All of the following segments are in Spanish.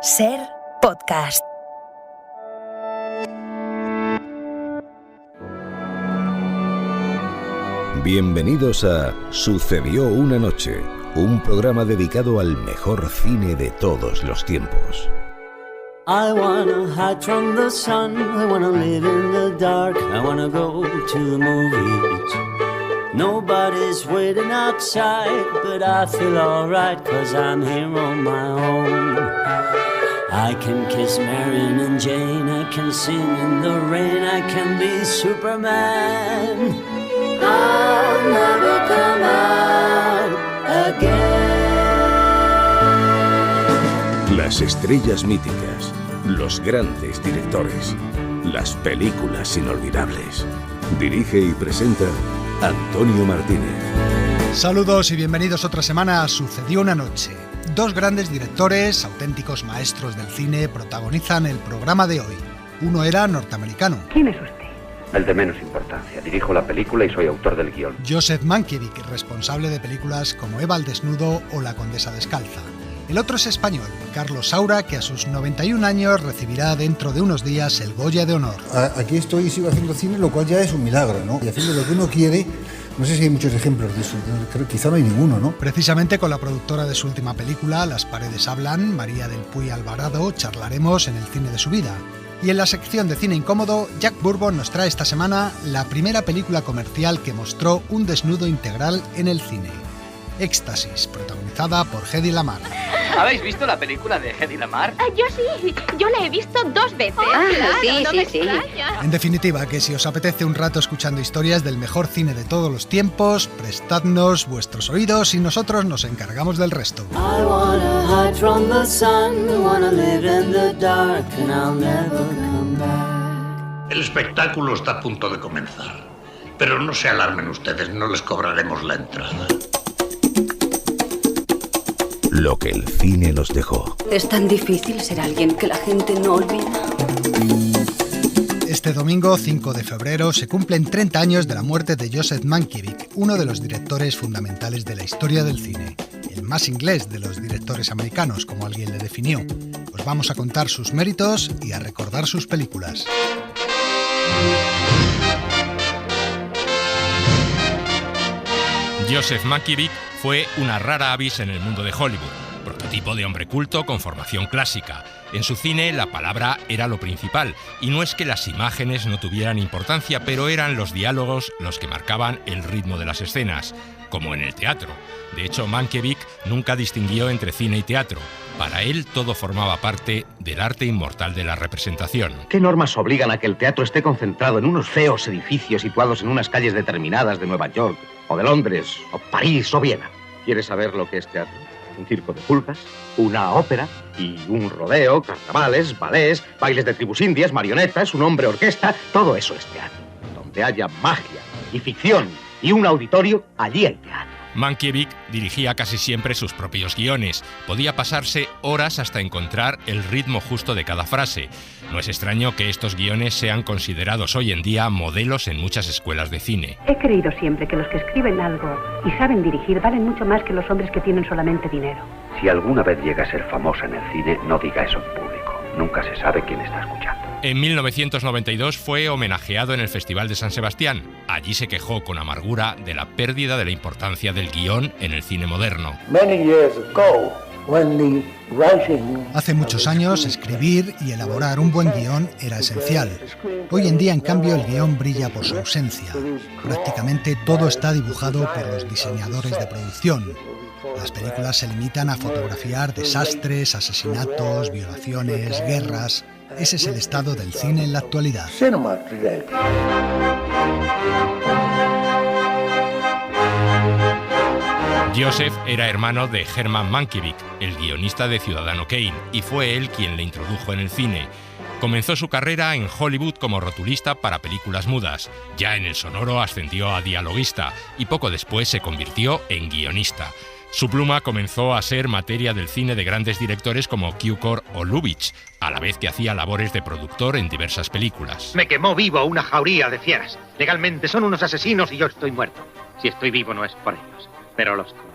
Ser podcast. Bienvenidos a Sucedió una noche, un programa dedicado al mejor cine de todos los tiempos. I wanna hide from the sun, I wanna live in the dark, I wanna go to the movies. Nobody's waiting outside, but I feel alright, 'cause I'm here on my own. I can kiss Marion and Jane, I can sing in the rain, I can be Superman. I'll never come out again. Las estrellas míticas, los grandes directores, las películas inolvidables. Dirige y presenta Antonio Martínez. Saludos y bienvenidos otra semana a Sucedió una noche. Dos grandes directores, auténticos maestros del cine, protagonizan el programa de hoy. Uno era norteamericano. ¿Quién es usted? El de menos importancia. Dirijo la película y soy autor del guión. Joseph Mankiewicz, responsable de películas como Eva al desnudo o La condesa descalza. El otro es español, Carlos Saura, que a sus 91 años recibirá dentro de unos días el Goya de Honor. Aquí estoy y sigo haciendo cine, lo cual ya es un milagro, ¿no? Y haciendo lo que uno quiere. No sé si hay muchos ejemplos de eso, creo, quizá no hay ninguno, ¿no? Precisamente con la productora de su última película, Las paredes hablan, María del Puy Alvarado, charlaremos en el cine de su vida. Y en la sección de cine incómodo, Jack Bourbon nos trae esta semana la primera película comercial que mostró un desnudo integral en el cine. Éxtasis, protagonizada por Hedy Lamarr. ¿Habéis visto la película de Hedy Lamarr? Yo sí, yo la he visto 2 veces. Sí. En definitiva, que si os apetece un rato escuchando historias del mejor cine de todos los tiempos, prestadnos vuestros oídos y nosotros nos encargamos del resto. I wanna hide from the sun, I wanna live in the dark, and I'll never come back. El espectáculo está a punto de comenzar, pero no se alarmen ustedes, no les cobraremos la entrada. Lo que el cine nos dejó. Es tan difícil ser alguien que la gente no olvida. Este domingo, 5 de febrero, se cumplen 30 años de la muerte de Joseph Mankiewicz, uno de los directores fundamentales de la historia del cine. El más inglés de los directores americanos, como alguien le definió. Os vamos a contar sus méritos y a recordar sus películas. Joseph Mankiewicz fue una rara avis en el mundo de Hollywood, prototipo de hombre culto con formación clásica. En su cine la palabra era lo principal, y no es que las imágenes no tuvieran importancia, pero eran los diálogos los que marcaban el ritmo de las escenas, como en el teatro. De hecho, Mankiewicz nunca distinguió entre cine y teatro. Para él todo formaba parte del arte inmortal de la representación. ¿Qué normas obligan a que el teatro esté concentrado en unos feos edificios situados en unas calles determinadas de Nueva York, o de Londres, o París, o Viena? ¿Quieres saber lo que es teatro? Un circo de pulgas, una ópera y un rodeo, carnavales, ballets, bailes de tribus indias, marionetas, un hombre orquesta. Todo eso es teatro. Donde haya magia y ficción y un auditorio, allí hay teatro. Mankiewicz dirigía casi siempre sus propios guiones. Podía pasarse horas hasta encontrar el ritmo justo de cada frase. No es extraño que estos guiones sean considerados hoy en día modelos en muchas escuelas de cine. He creído siempre que los que escriben algo y saben dirigir valen mucho más que los hombres que tienen solamente dinero. Si alguna vez llega a ser famosa en el cine, no diga eso en público. Nunca se sabe quién está escuchando. En 1992 fue homenajeado en el Festival de San Sebastián. Allí se quejó con amargura de la pérdida de la importancia del guión en el cine moderno. Hace muchos años, escribir y elaborar un buen guión era esencial. Hoy en día, en cambio, el guión brilla por su ausencia. Prácticamente todo está dibujado por los diseñadores de producción. Las películas se limitan a fotografiar desastres, asesinatos, violaciones, guerras. Ese es el estado del cine en la actualidad. Joseph era hermano de Herman Mankiewicz, el guionista de Ciudadano Kane, y fue él quien le introdujo en el cine. Comenzó su carrera en Hollywood como rotulista para películas mudas. Ya en el sonoro ascendió a dialoguista y poco después se convirtió en guionista. Su pluma comenzó a ser materia del cine de grandes directores como Cukor o Lubitsch, a la vez que hacía labores de productor en diversas películas. Me quemó vivo una jauría de fieras. Legalmente son unos asesinos y yo estoy muerto. Si estoy vivo no es por ellos, pero los conozco.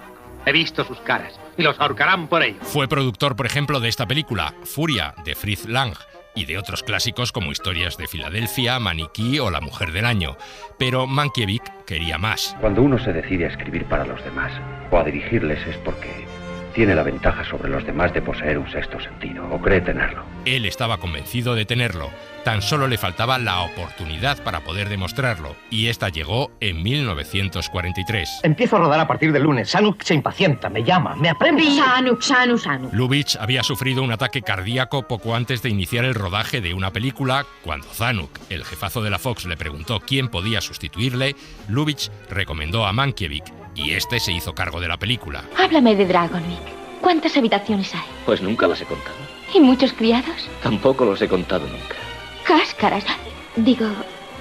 He visto sus caras. y los ahorcarán por ello. Fue productor, por ejemplo, de esta película, Furia, de Fritz Lang, y de otros clásicos como Historias de Filadelfia, Maniquí o La Mujer del Año. Pero Mankiewicz quería más. Cuando uno se decide a escribir para los demás o a dirigirles es porque tiene la ventaja sobre los demás de poseer un sexto sentido, o cree tenerlo. Él estaba convencido de tenerlo. Tan solo le faltaba la oportunidad para poder demostrarlo, y esta llegó en 1943. Empiezo a rodar a partir del lunes. Zanuck se impacienta, me llama, me apremia. Zanuck. Lubitsch había sufrido un ataque cardíaco poco antes de iniciar el rodaje de una película. Cuando Zanuck, el jefazo de la Fox, le preguntó quién podía sustituirle, Lubitsch recomendó a Mankiewicz, y este se hizo cargo de la película. Háblame de Dragonwyck. ¿Cuántas habitaciones hay? Pues nunca las he contado. ¿Y muchos criados? Tampoco los he contado nunca. Cáscaras. Digo,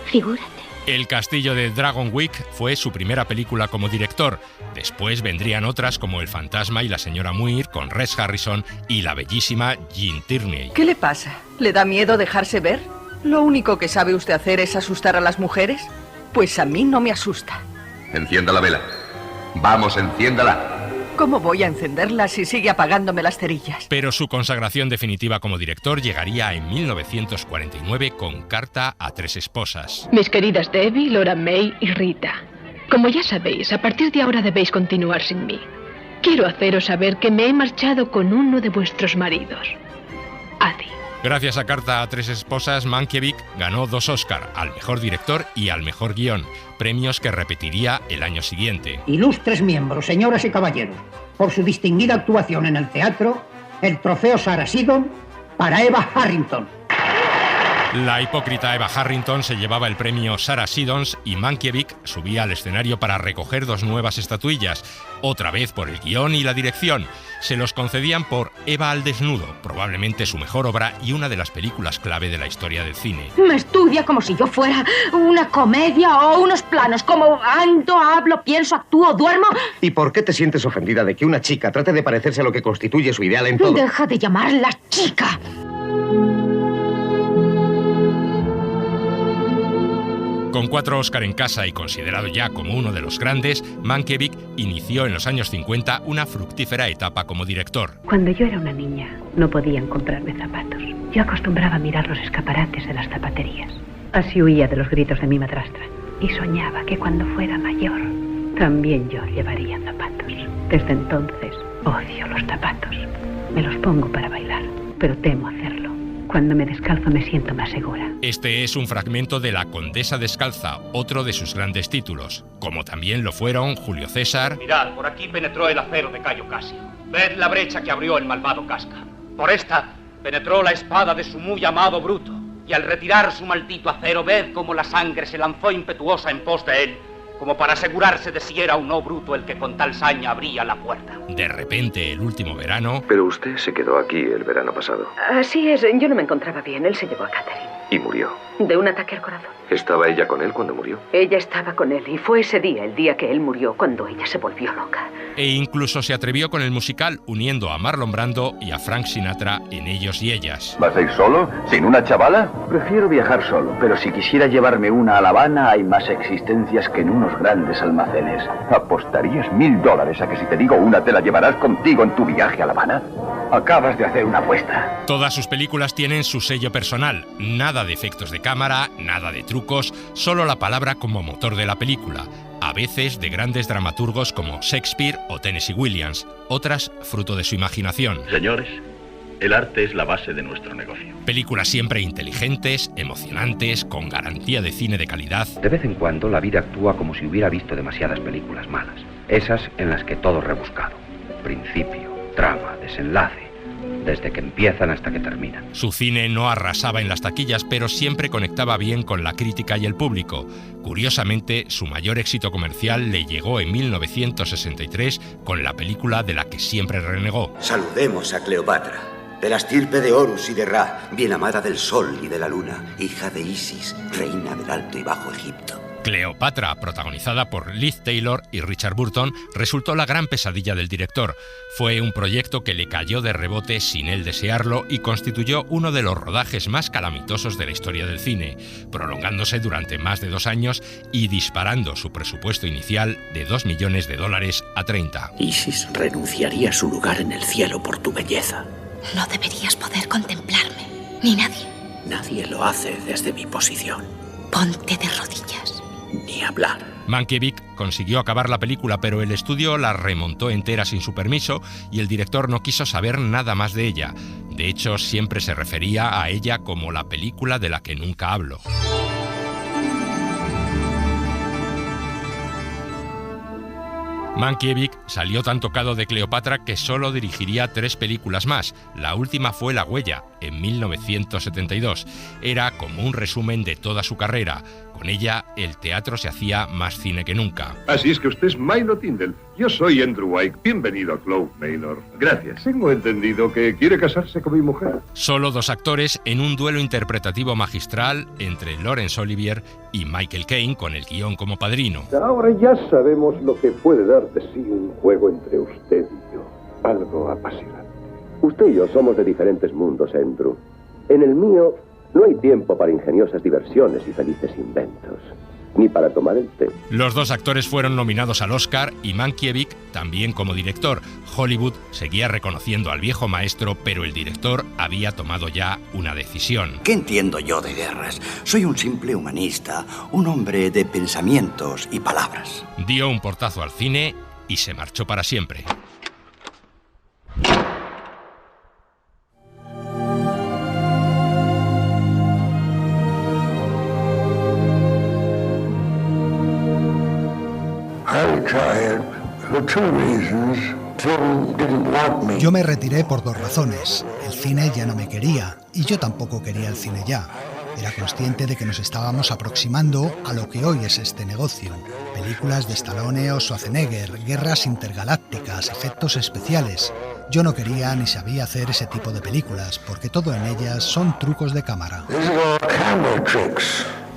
figúrate. El castillo de Dragonwyck fue su primera película como director. Después vendrían otras como El fantasma y la señora Muir con Rex Harrison y la bellísima Jean Tierney. ¿Qué le pasa? ¿Le da miedo dejarse ver? ¿Lo único que sabe usted hacer es asustar a las mujeres? Pues a mí no me asusta. Encienda la vela. Vamos, enciéndala. ¿Cómo voy a encenderla si sigue apagándome las cerillas? Pero su consagración definitiva como director llegaría en 1949 con Carta a tres esposas. Mis queridas Debbie, Laura May y Rita, como ya sabéis, a partir de ahora debéis continuar sin mí. Quiero haceros saber que me he marchado con uno de vuestros maridos, Adi. Gracias a Carta a tres esposas, Mankiewicz ganó 2 Oscar, al mejor director y al mejor guión, premios que repetiría el año siguiente. Ilustres miembros, señoras y caballeros, por su distinguida actuación en el teatro, el trofeo Sarah Siddon para Eva Harrington. La hipócrita Eva Harrington se llevaba el premio Sarah Siddons y Mankiewicz subía al escenario para recoger 2 nuevas estatuillas, otra vez por el guión y la dirección. Se los concedían por Eva al desnudo, probablemente su mejor obra y una de las películas clave de la historia del cine. Me estudia como si yo fuera una comedia o unos planos, como ando, hablo, pienso, actúo, duermo. ¿Y por qué te sientes ofendida de que una chica trate de parecerse a lo que constituye su ideal en todo? Deja de llamarla chica. Con 4 Oscar en casa y considerado ya como uno de los grandes, Mankiewicz inició en los años 50 una fructífera etapa como director. Cuando yo era una niña, no podían comprarme zapatos. Yo acostumbraba a mirar los escaparates de las zapaterías. Así huía de los gritos de mi madrastra. Y soñaba que cuando fuera mayor, también yo llevaría zapatos. Desde entonces, odio los zapatos. Me los pongo para bailar, pero temo hacerlo. Cuando me descalzo me siento más segura. Este es un fragmento de La Condesa Descalza, otro de sus grandes títulos, como también lo fueron Julio César. Mirad, por aquí penetró el acero de Cayo Casio. Ved la brecha que abrió el malvado Casca. Por esta penetró la espada de su muy amado Bruto. Y al retirar su maldito acero, ved cómo la sangre se lanzó impetuosa en pos de él, como para asegurarse de si era o no Bruto el que con tal saña abría la puerta. De repente, el último verano... Pero usted se quedó aquí el verano pasado. Así es, yo no me encontraba bien. Él se llevó a Catherine. Y murió. De un ataque al corazón. ¿Estaba ella con él cuando murió? Ella estaba con él y fue ese día, el día que él murió, cuando ella se volvió loca. E incluso se atrevió con el musical uniendo a Marlon Brando y a Frank Sinatra en Ellos y Ellas. ¿Vas a ir solo? ¿Sin una chavala? Prefiero viajar solo, pero si quisiera llevarme una a La Habana hay más existencias que en unos grandes almacenes. ¿Apostarías $1000 a que si te digo una te la llevarás contigo en tu viaje a La Habana? Acabas de hacer una apuesta. Todas sus películas tienen su sello personal. Nada de efectos de cámara, nada de trucos, solo la palabra como motor de la película. A veces de grandes dramaturgos como Shakespeare o Tennessee Williams, otras fruto de su imaginación. Señores, el arte es la base de nuestro negocio. Películas siempre inteligentes, emocionantes, con garantía de cine de calidad. De vez en cuando la vida actúa como si hubiera visto demasiadas películas malas. Esas en las que todo es rebuscado. Principio, trama, desenlace, desde que empiezan hasta que terminan. Su cine no arrasaba en las taquillas, pero siempre conectaba bien con la crítica y el público. Curiosamente, su mayor éxito comercial le llegó en 1963 con la película de la que siempre renegó. Saludemos a Cleopatra, de la estirpe de Horus y de Ra, bien amada del sol y de la luna, hija de Isis, reina del Alto y Bajo Egipto. Cleopatra, protagonizada por Liz Taylor y Richard Burton, resultó la gran pesadilla del director. Fue un proyecto que le cayó de rebote sin él desearlo y constituyó uno de los rodajes más calamitosos de la historia del cine, prolongándose durante más de 2 años y disparando su presupuesto inicial de $2 millones a 30. Isis renunciaría a su lugar en el cielo por tu belleza. No deberías poder contemplarme, ni nadie. Nadie lo hace desde mi posición. Ponte de rodillas. Ni hablar. Mankiewicz consiguió acabar la película, pero el estudio la remontó entera sin su permiso y el director no quiso saber nada más de ella. De hecho, siempre se refería a ella como la película de la que nunca hablo. Mankiewicz salió tan tocado de Cleopatra que solo dirigiría 3 películas más. La última fue La huella, en 1972. Era como un resumen de toda su carrera. Con ella, el teatro se hacía más cine que nunca. Así es que usted es Milo Tyndall. Yo soy Andrew White. Bienvenido a Clove Manor. Gracias. Tengo entendido que quiere casarse con mi mujer. Solo 2 actores en un duelo interpretativo magistral entre Laurence Olivier y Michael Caine, con el guión como padrino. Ahora ya sabemos lo que puede dar de sí un juego entre usted y yo. Algo apasionante. Usted y yo somos de diferentes mundos, Andrew. En el mío no hay tiempo para ingeniosas diversiones y felices inventos, ni para tomar el té. Los 2 actores fueron nominados al Oscar y Mankiewicz también como director. Hollywood seguía reconociendo al viejo maestro, pero el director había tomado ya una decisión. ¿Qué entiendo yo de guerras? Soy un simple humanista, un hombre de pensamientos y palabras. Dio un portazo al cine y se marchó para siempre. Yo me retiré por 2 razones. El cine ya no me quería y yo tampoco quería el cine ya. Era consciente de que nos estábamos aproximando a lo que hoy es este negocio. Películas de Stallone o Schwarzenegger, guerras intergalácticas, efectos especiales. Yo no quería ni sabía hacer ese tipo de películas, porque todo en ellas son trucos de cámara.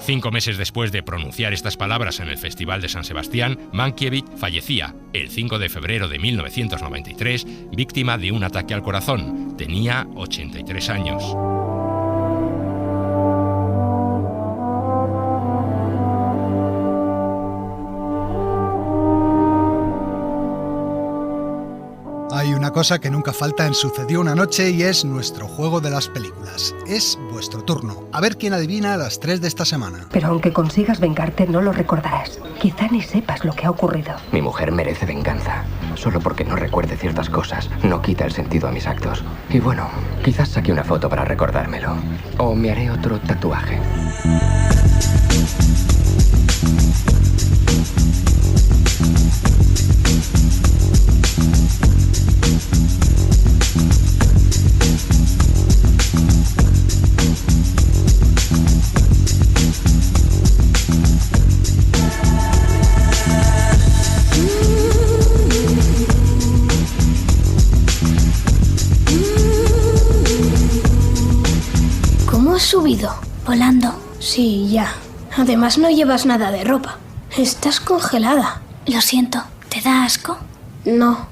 5 meses después de pronunciar estas palabras en el Festival de San Sebastián, Mankiewicz fallecía el 5 de febrero de 1993, víctima de un ataque al corazón. Tenía 83 años. Hay una cosa que nunca falta en Sucedió una noche y es nuestro juego de las películas. Es vuestro turno. A ver quién adivina las 3 de esta semana. Pero aunque consigas vengarte, no lo recordarás. Quizá ni sepas lo que ha ocurrido. Mi mujer merece venganza. Solo porque no recuerde ciertas cosas, no quita el sentido a mis actos. Y bueno, quizás saque una foto para recordármelo. O me haré otro tatuaje. ¿Cómo has subido? Volando. Sí, ya. Además no llevas nada de ropa. Estás congelada. Lo siento. ¿Te da asco? No.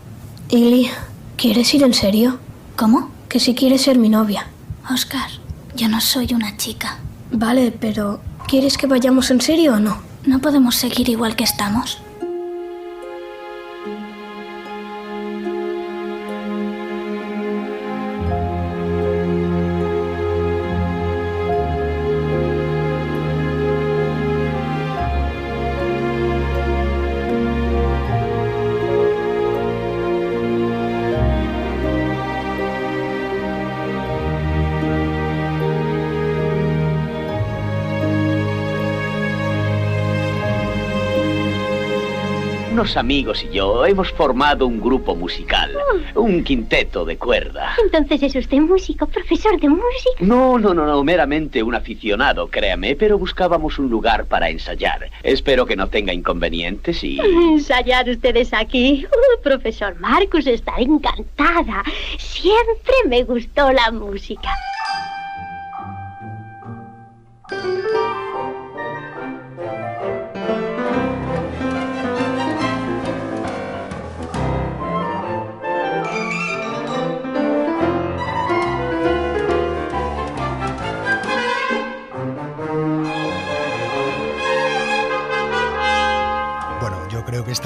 Ili, ¿quieres ir en serio? ¿Cómo? Que si quieres ser mi novia. Oscar, yo no soy una chica. Vale, pero ¿quieres que vayamos en serio o no? ¿No podemos seguir igual que estamos? Unos amigos y yo hemos formado un grupo musical, un quinteto de cuerda. Entonces es usted músico, profesor de música. No, meramente un aficionado, créame, pero buscábamos un lugar para ensayar. Espero que no tenga inconvenientes y... Ensayar ustedes aquí. Profesor Marcus, estaré encantada. Siempre me gustó la música.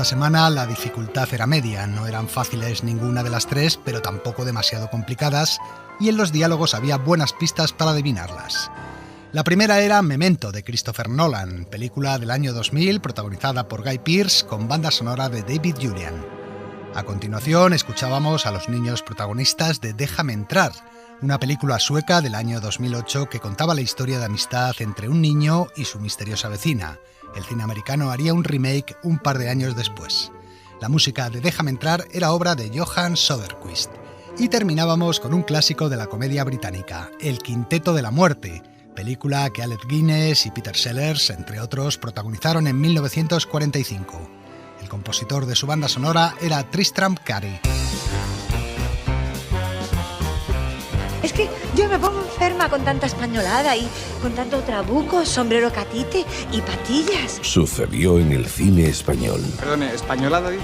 semana la dificultad era media, no eran fáciles ninguna de las tres, pero tampoco demasiado complicadas, y en los diálogos había buenas pistas para adivinarlas. La primera era Memento, de Christopher Nolan, película del año 2000 protagonizada por Guy Pearce con banda sonora de David Julian. A continuación escuchábamos a los niños protagonistas de Déjame entrar, una película sueca del año 2008 que contaba la historia de amistad entre un niño y su misteriosa vecina. El cine americano haría un remake un par de años después. La música de Déjame entrar era obra de Johan Söderqvist. Y terminábamos con un clásico de la comedia británica, El Quinteto de la Muerte, película que Alec Guinness y Peter Sellers, entre otros, protagonizaron en 1945. El compositor de su banda sonora era Tristram Cary. Es que yo me pongo enferma con tanta españolada y con tanto trabuco, sombrero catite y patillas. Sucedió en el cine español. Perdone, ¿españolada dice?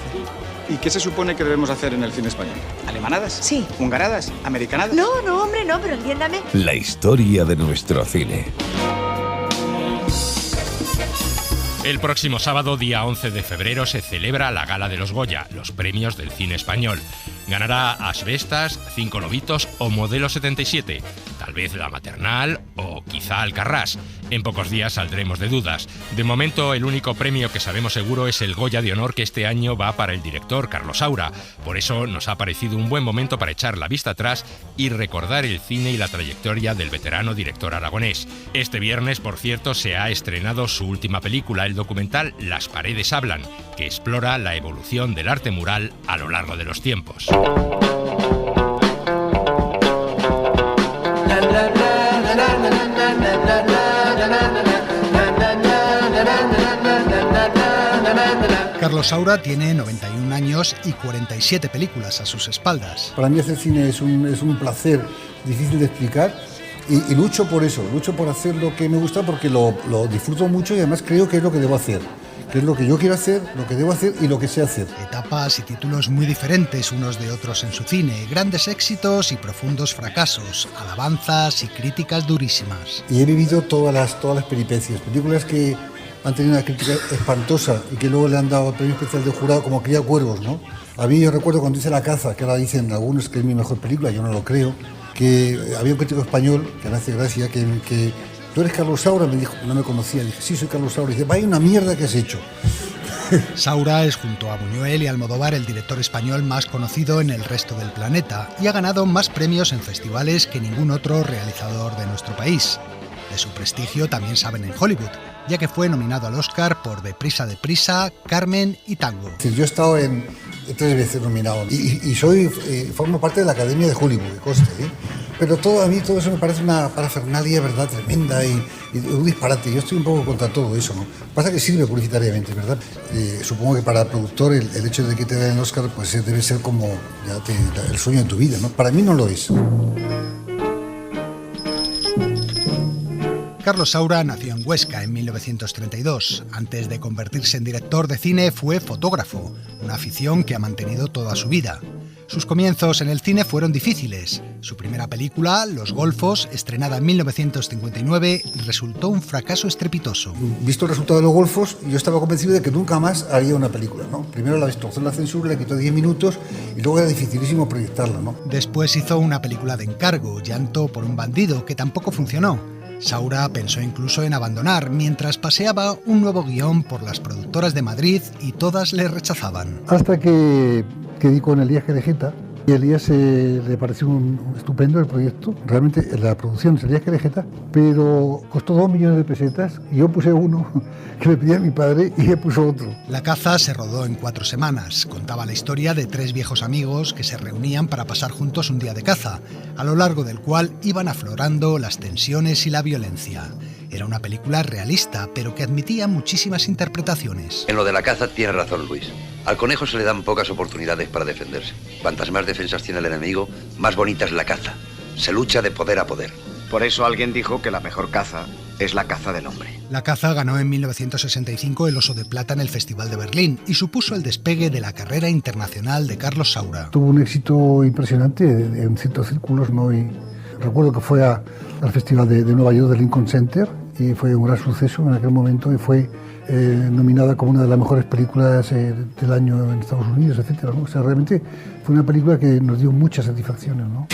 ¿Y qué se supone que debemos hacer en el cine español? ¿Alemanadas? Sí. ¿Hungaradas? ¿Americanadas? No, hombre, no, pero entiéndame. La historia de nuestro cine. El próximo sábado, día 11 de febrero, se celebra la Gala de los Goya, los premios del cine español. Ganará Asbestas, Cinco Lobitos o Modelo 77, tal vez La Maternal o quizá Alcarrás. En pocos días saldremos de dudas. De momento, el único premio que sabemos seguro es el Goya de Honor, que este año va para el director Carlos Saura. Por eso nos ha parecido un buen momento para echar la vista atrás y recordar el cine y la trayectoria del veterano director aragonés. Este viernes, por cierto, se ha estrenado su última película, el documental Las paredes hablan, que explora la evolución del arte mural a lo largo de los tiempos. Carlos Saura tiene 91 años y 47 películas a sus espaldas. Para mí hacer cine es un placer difícil de explicar y lucho por eso, lucho por hacer lo que me gusta porque lo disfruto mucho y además creo que es lo que debo hacer. Que es lo que yo quiero hacer, lo que debo hacer y lo que sé hacer. Etapas y títulos muy diferentes unos de otros en su cine, grandes éxitos y profundos fracasos, alabanzas y críticas durísimas. Y he vivido todas las peripecias, películas que han tenido una crítica espantosa y que luego le han dado el premio especial de jurado como Cría Cuervos, ¿no? A mí yo recuerdo cuando hice La caza, que ahora dicen algunos que es mi mejor película, yo no lo creo, que había un crítico español, que me hace gracia, que ¿tú eres Carlos Saura? Me dijo, no me conocía. Dije, sí, soy Carlos Saura. Y dice, vaya una mierda que has hecho. Saura es, junto a Buñuel y Almodóvar, el director español más conocido en el resto del planeta y ha ganado más premios en festivales que ningún otro realizador de nuestro país. De su prestigio también saben en Hollywood, ya que fue nominado al Oscar por Deprisa, Carmen y Tango. Yo he estado 3 veces nominado y formo parte de la Academia de Hollywood, que conste, ¿eh? Pero a mí todo eso me parece una parafernalia, ¿verdad?, tremenda y un disparate. Yo estoy un poco contra todo eso, ¿no? Pasa que sirve publicitariamente, ¿verdad? Supongo que para el productor el hecho de que te den el Oscar pues debe ser como el sueño de tu vida, ¿no? Para mí no lo es. Carlos Saura nació en Huesca en 1932. Antes de convertirse en director de cine fue fotógrafo, una afición que ha mantenido toda su vida. Sus comienzos en el cine fueron difíciles. Su primera película, Los Golfos, estrenada en 1959, resultó un fracaso estrepitoso. Visto el resultado de Los Golfos, yo estaba convencido de que nunca más haría una película, ¿no? Primero la destrozó en la censura, le quitó 10 minutos y luego era dificilísimo proyectarla, ¿no? Después hizo una película de encargo, Llanto por un bandido, que tampoco funcionó. Saura pensó incluso en abandonar mientras paseaba un nuevo guión por las productoras de Madrid y todas le rechazaban. Hasta que di con Elías Querejeta y a Elías le pareció estupendo el proyecto. Realmente la producción es Elías Querejeta, pero costó 2 millones de pesetas y yo puse uno que me pedía mi padre y él puso otro. La caza se rodó en 4 semanas. Contaba la historia de 3 viejos amigos que se reunían para pasar juntos un día de caza, a lo largo del cual iban aflorando las tensiones y la violencia. Era una película realista, pero que admitía muchísimas interpretaciones. En lo de la caza tiene razón Luis. Al conejo se le dan pocas oportunidades para defenderse. Cuantas más defensas tiene el enemigo, más bonita es la caza. Se lucha de poder a poder. Por eso alguien dijo que la mejor caza es la caza del hombre. La caza ganó en 1965 el Oso de Plata en el Festival de Berlín y supuso el despegue de la carrera internacional de Carlos Saura. Tuvo un éxito impresionante en ciertos círculos, ¿no? Y recuerdo que fue al Festival de Nueva York del Lincoln Center y fue un gran suceso en aquel momento y fue nominada como una de las mejores películas del año en Estados Unidos, etcétera, ¿no? O sea, realmente fue una película que nos dio muchas satisfacciones, ¿no?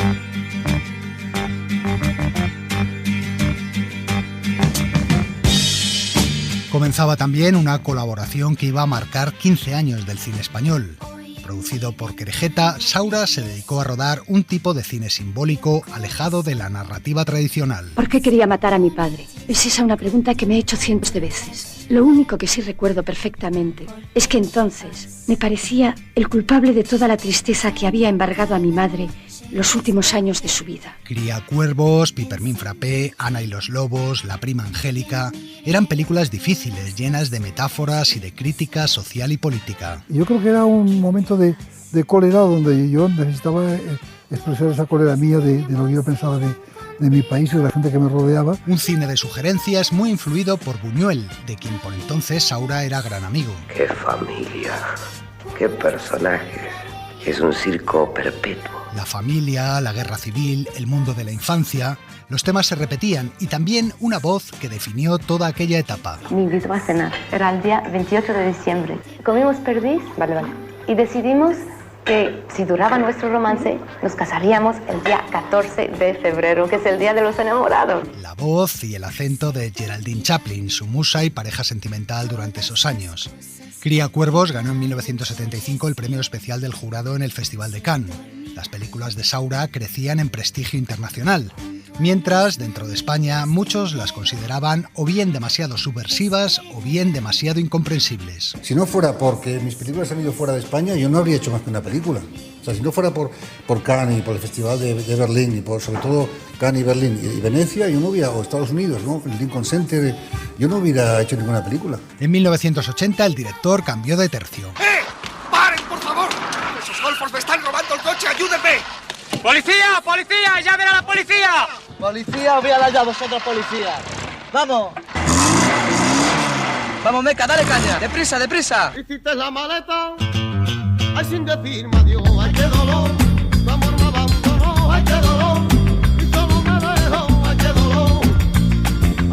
Comenzaba también una colaboración que iba a marcar 15 años del cine español. Producido por Querejeta, Saura se dedicó a rodar un tipo de cine simbólico alejado de la narrativa tradicional. ¿Por qué quería matar a mi padre? Es esa una pregunta que me he hecho cientos de veces. Lo único que sí recuerdo perfectamente es que entonces me parecía el culpable de toda la tristeza que había embargado a mi madre los últimos años de su vida. Criacuervos, Pipermin Frappé, Ana y los lobos, La prima Angélica... eran películas difíciles, llenas de metáforas y de crítica social y política. Yo creo que era un momento de cólera donde yo necesitaba expresar esa cólera mía de lo que yo pensaba de mi país y de la gente que me rodeaba. Un cine de sugerencias muy influido por Buñuel, de quien por entonces Saura era gran amigo. ¡Qué familia! ¡Qué personajes! Es un circo perpetuo. La familia, la guerra civil, el mundo de la infancia... Los temas se repetían y también una voz que definió toda aquella etapa. Me invitó a cenar. Era el día 28 de diciembre. Comimos perdiz. Vale. Y decidimos que si duraba nuestro romance, nos casaríamos el día 14 de febrero, que es el día de los enamorados. La voz y el acento de Geraldine Chaplin, su musa y pareja sentimental durante esos años. Criacuervos ganó en 1975 el premio especial del jurado en el Festival de Cannes. Las películas de Saura crecían en prestigio internacional. Mientras, dentro de España, muchos las consideraban o bien demasiado subversivas o bien demasiado incomprensibles. Si no fuera porque mis películas han ido fuera de España, yo no habría hecho más que una película. O sea, si no fuera por Cannes y por el Festival de Berlín y por, sobre todo, Cannes y Berlín y Venecia, yo no hubiera, o Estados Unidos, ¿no? El Lincoln Center, yo no hubiera hecho ninguna película. En 1980 el director cambió de tercio. ¡Paren, por favor! ¡Esos golfos me están robando el coche! ¡Ayúdenme! ¡Policía! ¡Policía! ¡Llamen a la policía! Policía, véala ya vosotros, policía. ¡Vamos! ¡Vamos, Meca, dale caña! ¡Deprisa, deprisa! Hiciste la maleta, ay, sin decirme adiós, ay, qué dolor. Tu amor me abandonó, ay, qué dolor. Y solo me dejó, ay, qué dolor.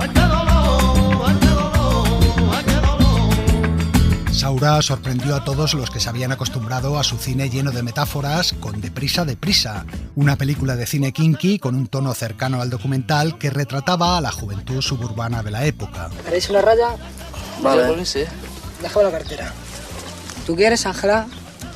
Ay, qué dolor, ay, qué dolor, ay, qué dolor. Saura sorprendió a todos los que se habían acostumbrado a su cine lleno de metáforas con Deprisa, deprisa, una película de cine kinky con un tono cercano al documental que retrataba a la juventud suburbana de la época. ¿Haréis una raya? Vale. Sí. Déjame la cartera. ¿Tú quieres, Ángela?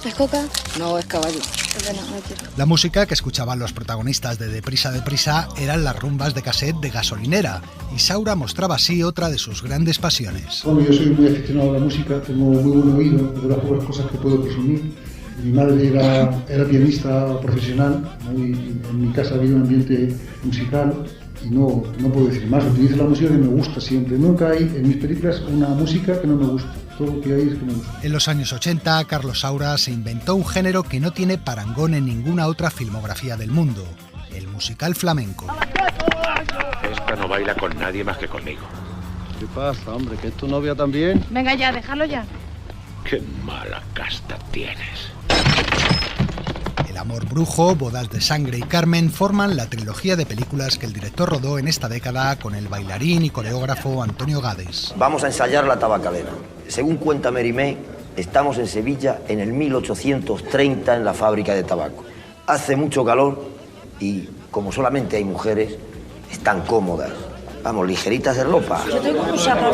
¿Es coca? No, es caballo. Bueno, no quiero. La música que escuchaban los protagonistas de Deprisa, deprisa eran las rumbas de cassette de gasolinera, y Saura mostraba así otra de sus grandes pasiones. Bueno, yo soy muy aficionado a la música, tengo muy buen oído, de las pocas cosas que puedo presumir. Mi madre era pianista profesional, ¿no? Y en mi casa había un ambiente musical y no puedo decir más. Utilizo la música que me gusta siempre. Nunca hay en mis películas una música que no me guste. Todo lo que hay es que me gusta. En los años 80, Carlos Saura se inventó un género que no tiene parangón en ninguna otra filmografía del mundo: el musical flamenco. Esta no baila con nadie más que conmigo. ¿Qué pasa, hombre? ¿Que es tu novia también? Venga ya, déjalo ya. Qué mala casta tienes. El amor brujo, Bodas de sangre y Carmen forman la trilogía de películas que el director rodó en esta década con el bailarín y coreógrafo Antonio Gades. Vamos a ensayar la tabacalera. Según cuenta Mérimée, estamos en Sevilla en el 1830 en la fábrica de tabaco. Hace mucho calor y, como solamente hay mujeres, están cómodas. Vamos, ligeritas de ropa. Yo tengo un saco.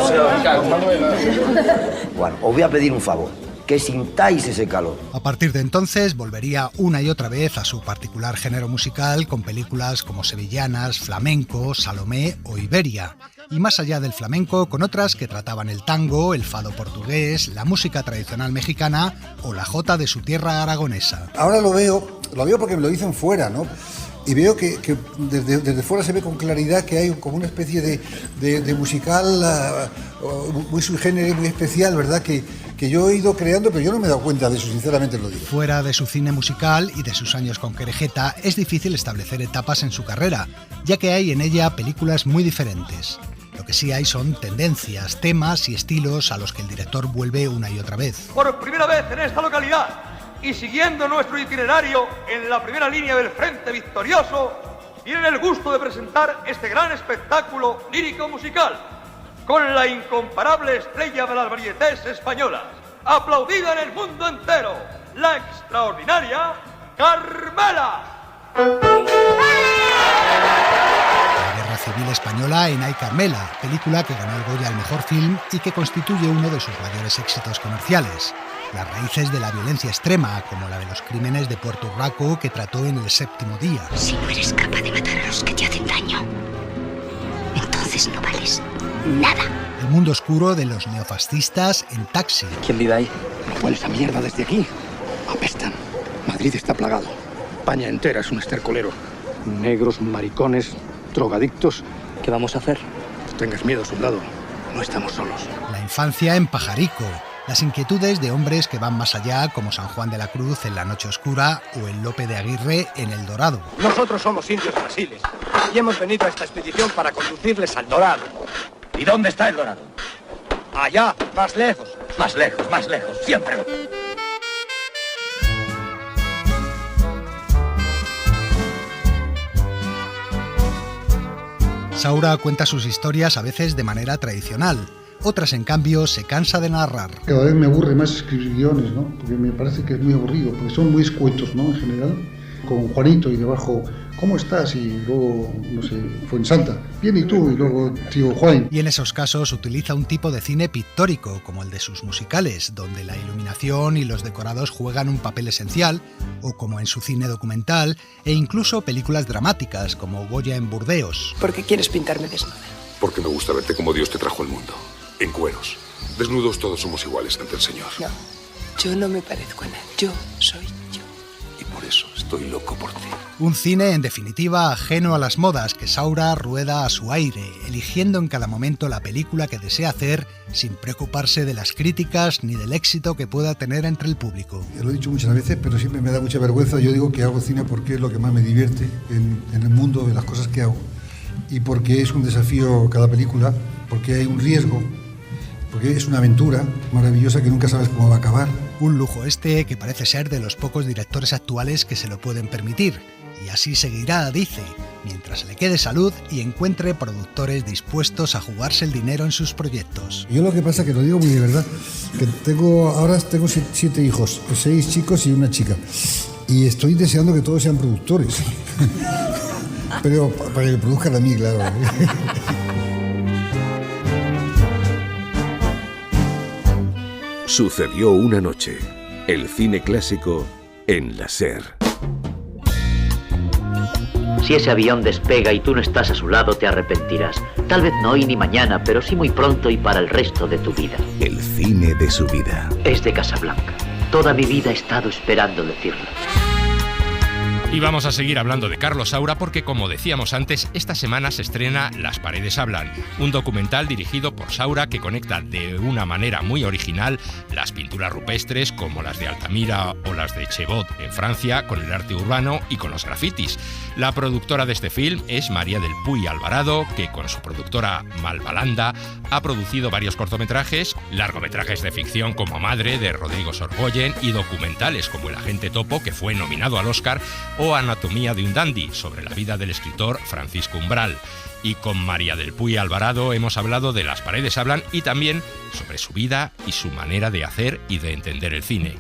Bueno, os voy a pedir un favor. Que sintáis ese calor. A partir de entonces volvería una y otra vez a su particular género musical con películas como Sevillanas, Flamenco, Salomé o Iberia. Y más allá del flamenco, con otras que trataban el tango, el fado portugués, la música tradicional mexicana o la jota de su tierra aragonesa. Ahora lo veo porque me lo dicen fuera, ¿no? Y veo que desde fuera se ve con claridad que hay como una especie de musical muy sui generis, muy especial, ¿verdad? Que yo he ido creando, pero yo no me he dado cuenta de eso, sinceramente lo digo. Fuera de su cine musical y de sus años con Querejeta, es difícil establecer etapas en su carrera, ya que hay en ella películas muy diferentes. Lo que sí hay son tendencias, temas y estilos a los que el director vuelve una y otra vez. Por primera vez en esta localidad, y siguiendo nuestro itinerario en la primera línea del frente victorioso, tienen el gusto de presentar este gran espectáculo lírico musical. con la incomparable estrella de las varietés españolas, aplaudida en el mundo entero, la extraordinaria Carmela. La Guerra Civil Española en Ay Carmela, película que ganó el Goya al mejor film y que constituye uno de sus mayores éxitos comerciales. Las raíces de la violencia extrema, como la de los crímenes de Puerto Rico que trató en El Séptimo Día. Si no eres capaz de matar a los que te hacen daño, entonces no vales nada. El mundo oscuro de los neofascistas en Taxi. ¿Quién vive ahí? No huele esa mierda desde aquí. Apestan. Madrid está plagado. España entera es un estercolero. Negros, maricones, drogadictos. ¿Qué vamos a hacer? No tengas miedo, soldado. No estamos solos. La infancia en Pajarico. Las inquietudes de hombres que van más allá, como San Juan de la Cruz en La Noche Oscura o el Lope de Aguirre en El Dorado. Nosotros somos indios brasiles y hemos venido a esta expedición para conducirles al Dorado. ¿Y dónde está el Dorado? Allá, más lejos. Más lejos, siempre. Saura cuenta sus historias a veces de manera tradicional. Otras, en cambio, se cansa de narrar. Cada vez me aburre más escribir guiones, ¿no? Porque me parece que es muy aburrido, porque son muy escuetos, ¿no? En general, con Juanito y debajo, ¿cómo estás? Y luego, no sé, Fuensanta, bien, ¿y tú? Y luego, tío Juan. Y en esos casos utiliza un tipo de cine pictórico, como el de sus musicales, donde la iluminación y los decorados juegan un papel esencial, o como en su cine documental, e incluso películas dramáticas, como Goya en Burdeos. ¿Por qué quieres pintarme desnuda? Porque me gusta verte como Dios te trajo al mundo. En cueros. Desnudos todos somos iguales ante el Señor. No, yo no me parezco a él. Yo soy yo. Y por eso estoy loco por ti. Un cine, en definitiva, ajeno a las modas que Saura rueda a su aire, eligiendo en cada momento la película que desea hacer sin preocuparse de las críticas ni del éxito que pueda tener entre el público. Ya lo he dicho muchas veces, pero siempre me da mucha vergüenza. Yo digo que hago cine porque es lo que más me divierte en el mundo de las cosas que hago. Y porque es un desafío cada película, porque hay un riesgo, porque es una aventura maravillosa que nunca sabes cómo va a acabar. Un lujo este que parece ser de los pocos directores actuales que se lo pueden permitir. Y así seguirá, dice, mientras le quede salud y encuentre productores dispuestos a jugarse el dinero en sus proyectos. Yo lo que pasa, que lo digo muy de verdad, que ahora tengo 7 hijos, 6 chicos y una chica. Y estoy deseando que todos sean productores. Pero para que produzcan a mí, claro. Sucedió una noche. El cine clásico en la SER. Si ese avión despega y tú no estás a su lado, te arrepentirás. Tal vez no hoy ni mañana, pero sí muy pronto y para el resto de tu vida. El cine de su vida. Es de Casablanca. Toda mi vida he estado esperando decirlo. Y vamos a seguir hablando de Carlos Saura porque, como decíamos antes, esta semana se estrena Las paredes hablan, un documental dirigido por Saura que conecta de una manera muy original las pinturas rupestres como las de Altamira o las de Chevot en Francia con el arte urbano y con los grafitis. La productora de este film es María del Puy Alvarado, que con su productora Malvalanda ha producido varios cortometrajes, largometrajes de ficción como Madre de Rodrigo Sorgoyen y documentales como El agente Topo, que fue nominado al Oscar, o Anatomía de un dandy, sobre la vida del escritor Francisco Umbral. Y con María del Puy Alvarado hemos hablado de Las paredes hablan y también sobre su vida y su manera de hacer y de entender el cine.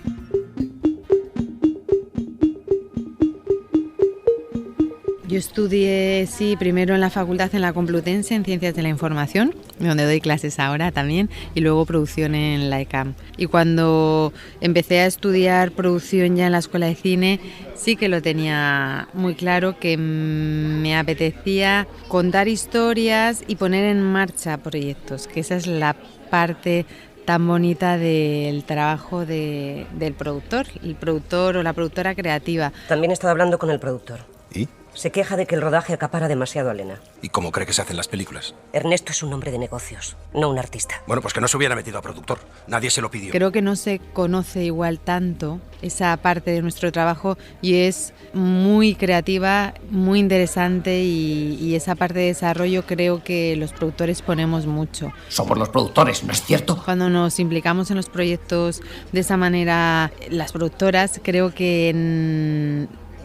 Yo estudié, primero en la facultad en la Complutense, en Ciencias de la Información, donde doy clases ahora también, y luego producción en la ECAM. Y cuando empecé a estudiar producción ya en la Escuela de Cine, sí que lo tenía muy claro, que me apetecía contar historias y poner en marcha proyectos, que esa es la parte tan bonita del trabajo del productor, el productor o la productora creativa. También he estado hablando con el productor. ¿Y? Se queja de que el rodaje acapara demasiado a Elena. ¿Y cómo cree que se hacen las películas? Ernesto es un hombre de negocios, no un artista. Bueno, pues que no se hubiera metido a productor. Nadie se lo pidió. Creo que no se conoce igual tanto esa parte de nuestro trabajo y es muy creativa, muy interesante y esa parte de desarrollo creo que los productores ponemos mucho. Somos los productores, ¿no es cierto? Cuando nos implicamos en los proyectos de esa manera, las productoras, creo que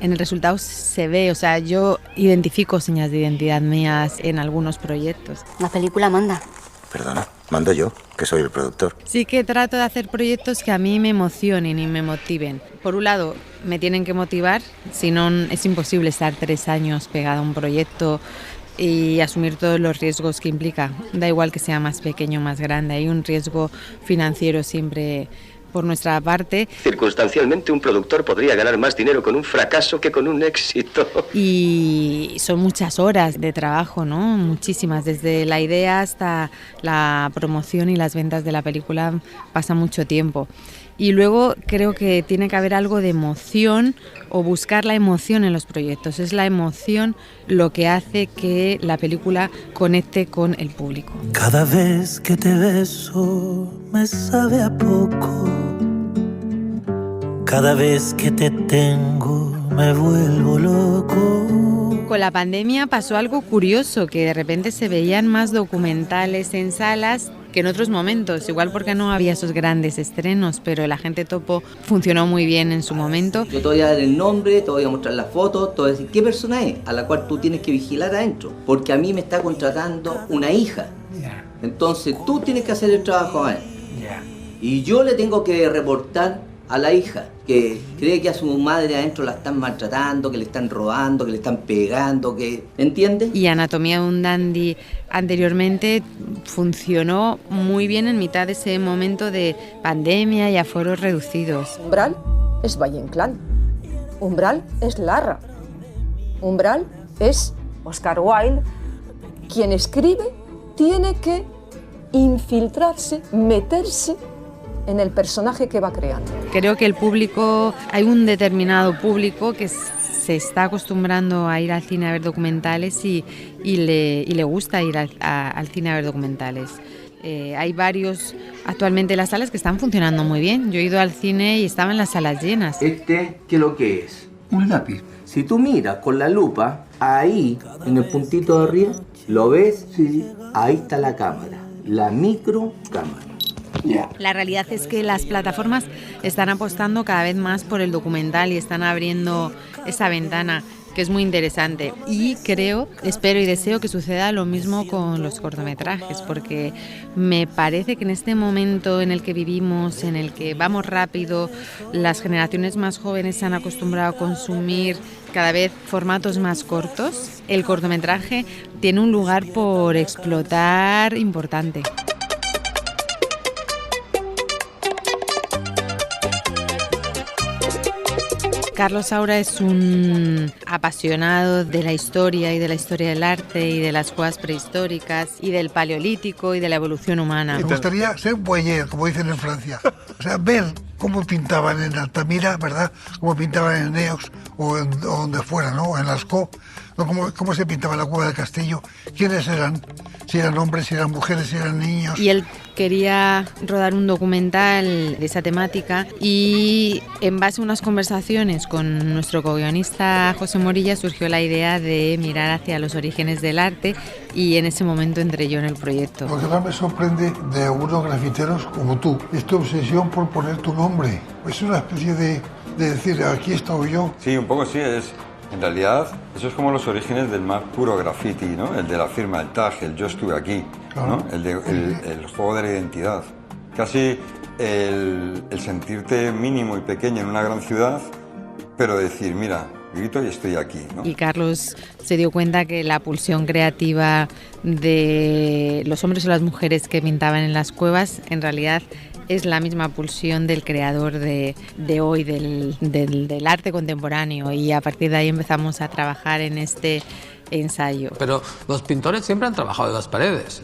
en el resultado se ve, o sea, yo identifico señas de identidad mías en algunos proyectos. La película manda. Perdona, mando yo, que soy el productor. Sí que trato de hacer proyectos que a mí me emocionen y me motiven. Por un lado, me tienen que motivar, si no es imposible estar 3 años pegada a un proyecto y asumir todos los riesgos que implica. Da igual que sea más pequeño o más grande, hay un riesgo financiero siempre por nuestra parte. Circunstancialmente, un productor podría ganar más dinero con un fracaso que con un éxito. Y son muchas horas de trabajo, ¿no? Muchísimas. Desde la idea hasta la promoción y las ventas de la película pasa mucho tiempo. Y luego creo que tiene que haber algo de emoción o buscar la emoción en los proyectos. Es la emoción lo que hace que la película conecte con el público. Cada vez que te beso me sabe a poco. Cada vez que te tengo me vuelvo loco. Con la pandemia pasó algo curioso, que de repente se veían más documentales en salas que en otros momentos, igual porque no había esos grandes estrenos, pero El Agente Topo funcionó muy bien en su momento. Yo te voy a dar el nombre, te voy a mostrar la foto, te voy a decir qué persona es, a la cual tú tienes que vigilar adentro, porque a mí me está contratando una hija. Entonces tú tienes que hacer el trabajo a él. Y yo le tengo que reportar a la hija, que cree que a su madre adentro la están maltratando, que le están robando, que le están pegando, que... ¿Entiendes? Y Anatomía de un Dandy anteriormente funcionó muy bien en mitad de ese momento de pandemia y aforos reducidos. Umbral es Valle Inclán. Umbral es Larra. Umbral es Oscar Wilde. Quien escribe tiene que infiltrarse, meterse en el personaje que va creando. Creo que el público, hay un determinado público que se está acostumbrando a ir al cine a ver documentales y le gusta ir al cine a ver documentales. Hay varios actualmente en las salas que están funcionando muy bien. Yo he ido al cine y estaban las salas llenas. ¿Qué es lo que es? Un lápiz. Si tú miras con la lupa, ahí, en el puntito de arriba, ¿lo ves? Sí. Ahí está la cámara, la microcámara. La realidad es que las plataformas están apostando cada vez más por el documental y están abriendo esa ventana, que es muy interesante. Y creo, espero y deseo que suceda lo mismo con los cortometrajes, porque me parece que en este momento en el que vivimos, en el que vamos rápido, las generaciones más jóvenes se han acostumbrado a consumir cada vez formatos más cortos. El cortometraje tiene un lugar por explotar importante. Carlos Saura es un apasionado de la historia y de la historia del arte y de las cosas prehistóricas y del paleolítico y de la evolución humana. Me gustaría ser voyeur, como dicen en Francia. O sea, ver cómo pintaban en Altamira, ¿verdad? Cómo pintaban en Neox o donde fuera, ¿no? O en Lascaux, ¿no? Cómo se pintaba la cueva del castillo. ¿Quiénes eran? Si eran hombres, si eran mujeres, si eran niños. Y él quería rodar un documental de esa temática y en base a unas conversaciones con nuestro co-guionista José Morilla surgió la idea de mirar hacia los orígenes del arte y en ese momento entré yo en el proyecto. Lo que más me sorprende de algunos grafiteros como tú es tu obsesión por poner tu nombre. Es una especie de decir, aquí he estado yo. Sí, un poco sí, en realidad eso es como los orígenes del más puro graffiti, ¿no? El de la firma, el tag, el yo estuve aquí, ¿no? El juego de la identidad. Casi el sentirte mínimo y pequeño en una gran ciudad, pero decir, mira, grito y estoy aquí, ¿no? Y Carlos se dio cuenta que la pulsión creativa de los hombres o las mujeres que pintaban en las cuevas en realidad es la misma pulsión del creador de hoy, del arte contemporáneo, y a partir de ahí empezamos a trabajar en este ensayo. Pero los pintores siempre han trabajado en las paredes.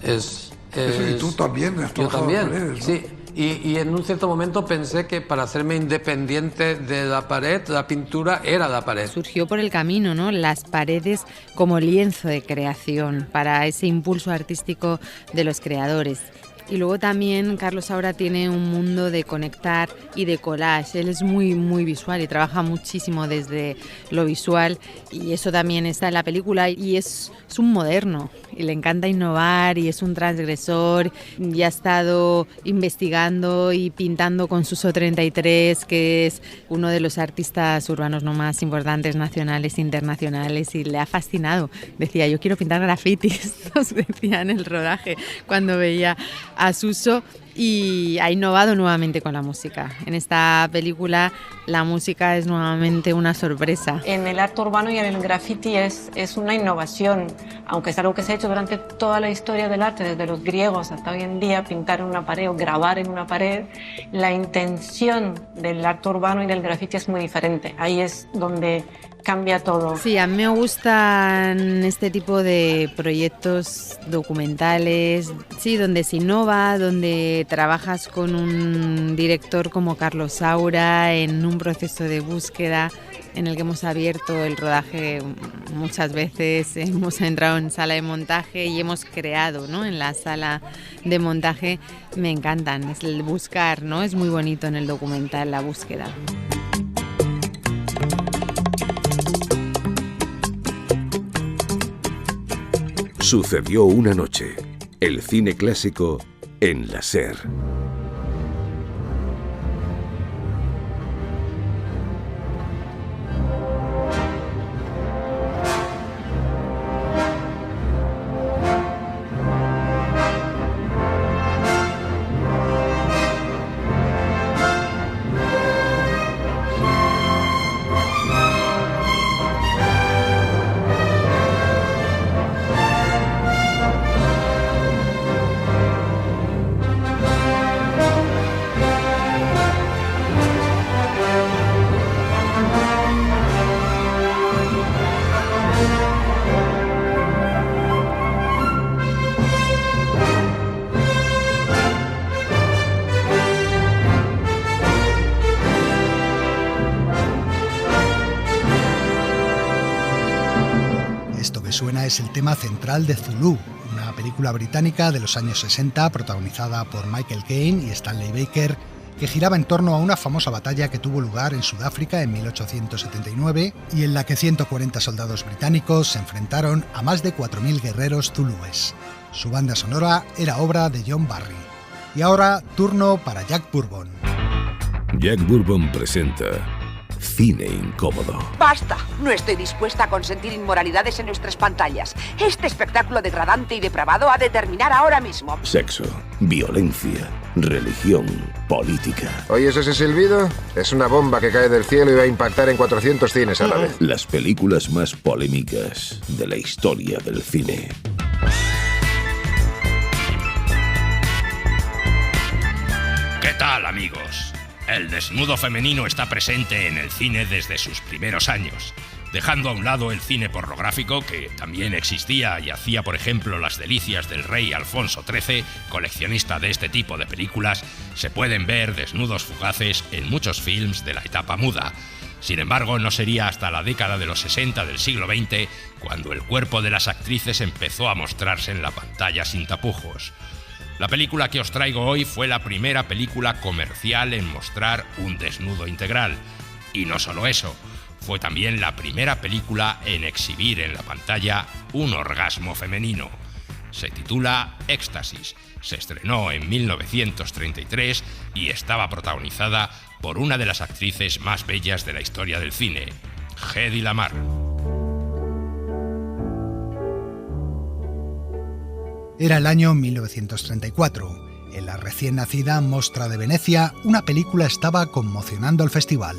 Y tú también has trabajado en las paredes, ¿no? Sí. Y en un cierto momento pensé que para hacerme independiente de la pared, la pintura era la pared. Surgió por el camino, ¿no? Las paredes como lienzo de creación para ese impulso artístico de los creadores. Y luego también Carlos Saura tiene un mundo de conectar y de collage. Él es muy, muy visual y trabaja muchísimo desde lo visual, y eso también está en la película, y es un moderno y le encanta innovar y es un transgresor, y ha estado investigando y pintando con Suso 33, que es uno de los artistas urbanos no más importantes nacionales e internacionales, y le ha fascinado. Decía, yo quiero pintar grafitis, nos decía en el rodaje cuando veía a Suso. Y ha innovado nuevamente con la música. En esta película la música es nuevamente una sorpresa. En el arte urbano y en el graffiti es una innovación, aunque es algo que se ha hecho durante toda la historia del arte, desde los griegos hasta hoy en día, pintar en una pared o grabar en una pared. La intención del arte urbano y del graffiti es muy diferente. Ahí es donde cambia todo. Sí, a mí me gustan este tipo de proyectos documentales, sí, donde se innova, donde trabajas con un director como Carlos Saura en un proceso de búsqueda en el que hemos abierto el rodaje muchas veces, hemos entrado en sala de montaje y hemos creado, ¿no?, en la sala de montaje. Me encantan, es el buscar, ¿no? Es muy bonito en el documental la búsqueda. Sucedió una noche. El cine clásico en la SER. Suena es el tema central de Zulu, una película británica de los años 60 protagonizada por Michael Caine y Stanley Baker, que giraba en torno a una famosa batalla que tuvo lugar en Sudáfrica en 1879 y en la que 140 soldados británicos se enfrentaron a más de 4.000 guerreros zulúes. Su banda sonora era obra de John Barry. Y ahora, turno para Jack Bourbon. Jack Bourbon presenta Cine Incómodo. ¡Basta! No estoy dispuesta a consentir inmoralidades en nuestras pantallas. Este espectáculo degradante y depravado ha de terminar ahora mismo. Sexo, violencia, religión, política. ¿Oyes ese silbido? Es una bomba que cae del cielo y va a impactar en 400 cines a la vez. Las películas más polémicas de la historia del cine. ¿Qué tal, amigos? El desnudo femenino está presente en el cine desde sus primeros años. Dejando a un lado el cine pornográfico, que también existía y hacía, por ejemplo, las delicias del rey Alfonso XIII, coleccionista de este tipo de películas, se pueden ver desnudos fugaces en muchos films de la etapa muda. Sin embargo, no sería hasta la década de los 60 del siglo XX cuando el cuerpo de las actrices empezó a mostrarse en la pantalla sin tapujos. La película que os traigo hoy fue la primera película comercial en mostrar un desnudo integral. Y no solo eso, fue también la primera película en exhibir en la pantalla un orgasmo femenino. Se titula Éxtasis, se estrenó en 1933 y estaba protagonizada por una de las actrices más bellas de la historia del cine, Hedy Lamarr. Era el año 1934. En la recién nacida Mostra de Venecia, una película estaba conmocionando el festival.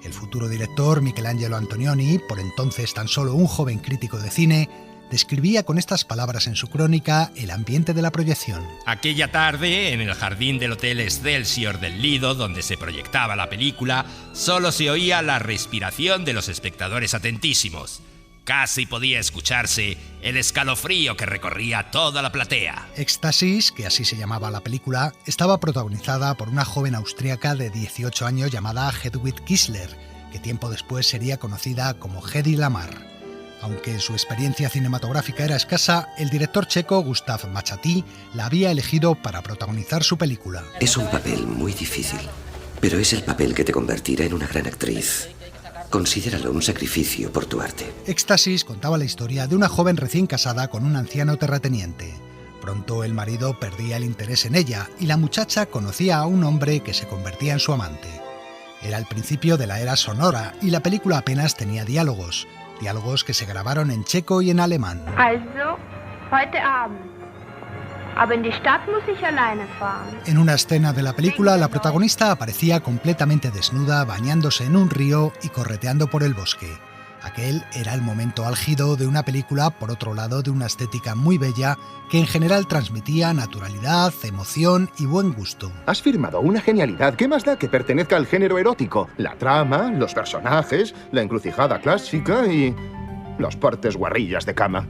El futuro director Michelangelo Antonioni, por entonces tan solo un joven crítico de cine, describía con estas palabras en su crónica el ambiente de la proyección. Aquella tarde, en el jardín del Hotel Excelsior del Lido, donde se proyectaba la película, solo se oía la respiración de los espectadores atentísimos. Casi podía escucharse el escalofrío que recorría toda la platea. Éxtasis, que así se llamaba la película, estaba protagonizada por una joven austríaca de 18 años llamada Hedwig Kissler, que tiempo después sería conocida como Hedy Lamarr. Aunque su experiencia cinematográfica era escasa, el director checo Gustav Machatý la había elegido para protagonizar su película. Es un papel muy difícil, pero es el papel que te convertirá en una gran actriz. Considéralo un sacrificio por tu arte. Éxtasis contaba la historia de una joven recién casada con un anciano terrateniente. Pronto el marido perdía el interés en ella y la muchacha conocía a un hombre que se convertía en su amante. Era el principio de la era sonora y la película apenas tenía diálogos que se grabaron en checo y en alemán. Also, heute Abend. Aber in die Stadt muss ich alleine fahren. En una escena de la película, la protagonista aparecía completamente desnuda, bañándose en un río y correteando por el bosque. Aquel era el momento álgido de una película, por otro lado, de una estética muy bella que en general transmitía naturalidad, emoción y buen gusto. Has firmado una genialidad. ¿Qué más da que pertenezca al género erótico? La trama, los personajes, la encrucijada clásica y las partes guarrillas de cama.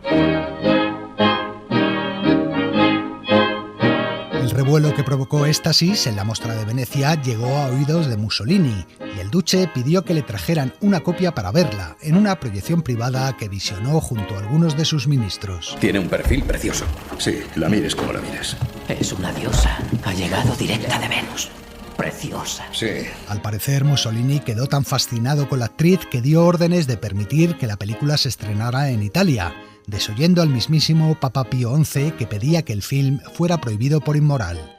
El revuelo que provocó Éxtasis en la Mostra de Venecia llegó a oídos de Mussolini y el duce pidió que le trajeran una copia para verla en una proyección privada que visionó junto a algunos de sus ministros. Tiene un perfil precioso. Sí, la mires como la mires. Es una diosa. Ha llegado directa de Venus. Preciosa. Sí. Al parecer, Mussolini quedó tan fascinado con la actriz que dio órdenes de permitir que la película se estrenara en Italia, desoyendo al mismísimo Papa Pío XI, que pedía que el film fuera prohibido por inmoral.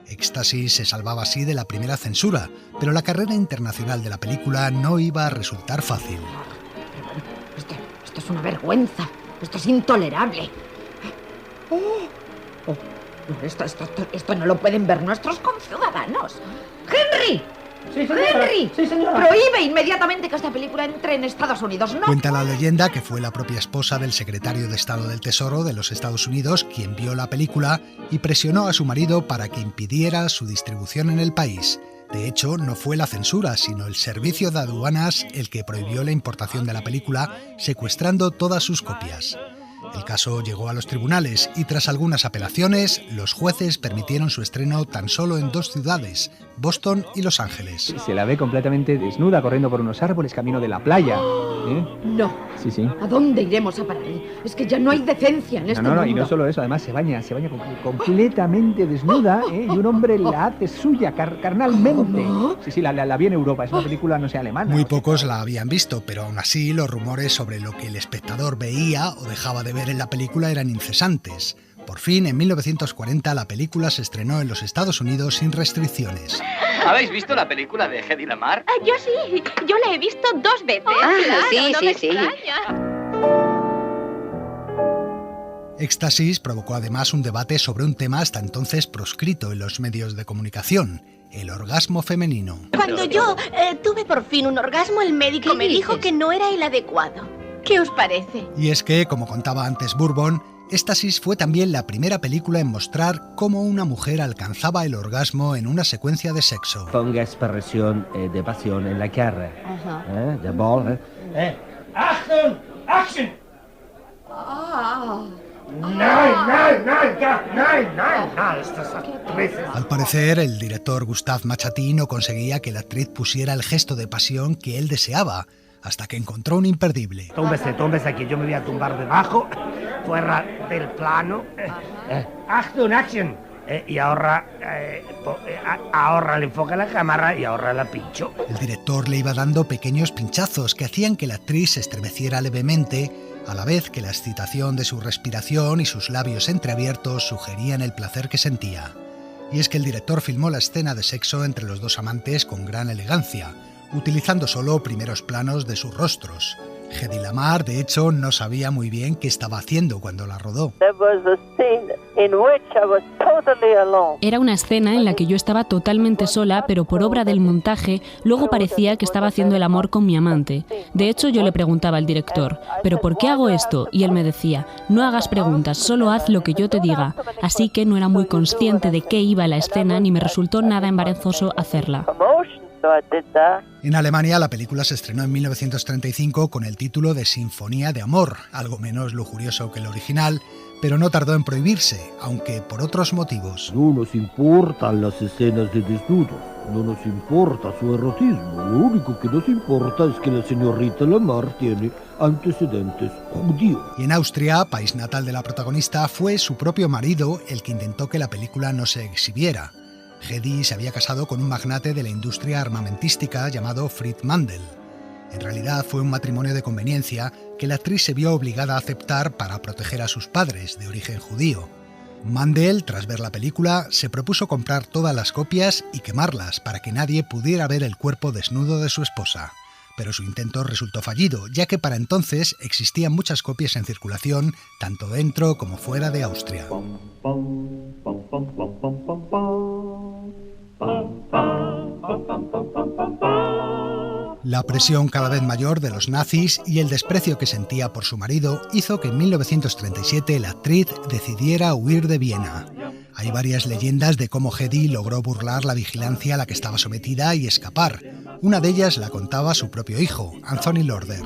Éxtasis se salvaba así de la primera censura, pero la carrera internacional de la película no iba a resultar fácil. Esto es una vergüenza. Esto es intolerable. Esto no lo pueden ver nuestros conciudadanos. ¡Henry! Sí, señora. ¡Henry! Sí, señora. Prohíbe inmediatamente que esta película entre en Estados Unidos. ¡No! Cuenta la leyenda que fue la propia esposa del secretario de Estado del Tesoro de los Estados Unidos quien vio la película y presionó a su marido para que impidiera su distribución en el país. De hecho, no fue la censura, sino el servicio de aduanas el que prohibió la importación de la película, secuestrando todas sus copias. El caso llegó a los tribunales y tras algunas apelaciones, los jueces permitieron su estreno tan solo en 2 ciudades, Boston y Los Ángeles. Se la ve completamente desnuda corriendo por unos árboles camino de la playa. No. Sí. ¿A dónde iremos a parar? Es que ya no hay decencia en este mundo. Y no solo eso, además se baña completamente desnuda, y un hombre la hace suya carnalmente. ¿Cómo? Sí, la vi en Europa, es una película, no sé, alemana. Muy pocos la habían visto, pero aún así los rumores sobre lo que el espectador veía o dejaba de ver en la película eran incesantes. Por fin, en 1940, la película se estrenó en los Estados Unidos sin restricciones. ¿Habéis visto la película de Hedy Lamarr? Yo sí, yo la he visto 2 veces. Extraña. Éxtasis provocó además un debate sobre un tema hasta entonces proscrito en los medios de comunicación, el orgasmo femenino. Cuando yo tuve por fin un orgasmo, el médico me dijo que no era el adecuado. ¿Qué os parece? Y es que, como contaba antes Bourbon, Éxtasis fue también la primera película en mostrar cómo una mujer alcanzaba el orgasmo en una secuencia de sexo. Ponga expresión de pasión en la cara. De amor. ¡Achtung! ¡Action! Al parecer, el director Gustav Machatý no conseguía que la actriz pusiera el gesto de pasión que él deseaba, hasta que encontró un imperdible. Túmbese aquí, yo me voy a tumbar debajo, fuera del plano. ¡Achtung! ¡Action! Y ahorra el enfoque a la cámara y ahorra la pincho. El director le iba dando pequeños pinchazos que hacían que la actriz se estremeciera levemente, a la vez que la excitación de su respiración y sus labios entreabiertos sugerían el placer que sentía. Y es que el director filmó la escena de sexo entre los 2 amantes con gran elegancia, utilizando solo primeros planos de sus rostros. Hedy Lamarr, de hecho, no sabía muy bien qué estaba haciendo cuando la rodó. Era una escena en la que yo estaba totalmente sola, pero por obra del montaje, luego parecía que estaba haciendo el amor con mi amante. De hecho, yo le preguntaba al director, ¿pero por qué hago esto? Y él me decía, no hagas preguntas, solo haz lo que yo te diga. Así que no era muy consciente de qué iba la escena ni me resultó nada embarazoso hacerla. En Alemania la película se estrenó en 1935 con el título de Sinfonía de Amor, algo menos lujurioso que el original, pero no tardó en prohibirse, aunque por otros motivos. No nos importan las escenas de desnudo. No nos importa su erotismo. Lo único que nos importa es que la señorita Lamar tiene antecedentes judíos. Y en Austria, país natal de la protagonista, fue su propio marido el que intentó que la película no se exhibiera. Hedy se había casado con un magnate de la industria armamentística llamado Fritz Mandel. En realidad fue un matrimonio de conveniencia que la actriz se vio obligada a aceptar para proteger a sus padres, de origen judío. Mandel, tras ver la película, se propuso comprar todas las copias y quemarlas para que nadie pudiera ver el cuerpo desnudo de su esposa. Pero su intento resultó fallido, ya que para entonces existían muchas copias en circulación, tanto dentro como fuera de Austria. La presión cada vez mayor de los nazis y el desprecio que sentía por su marido hizo que en 1937 la actriz decidiera huir de Viena. Hay varias leyendas de cómo Hedy logró burlar la vigilancia a la que estaba sometida y escapar. Una de ellas la contaba su propio hijo, Anthony Lorder.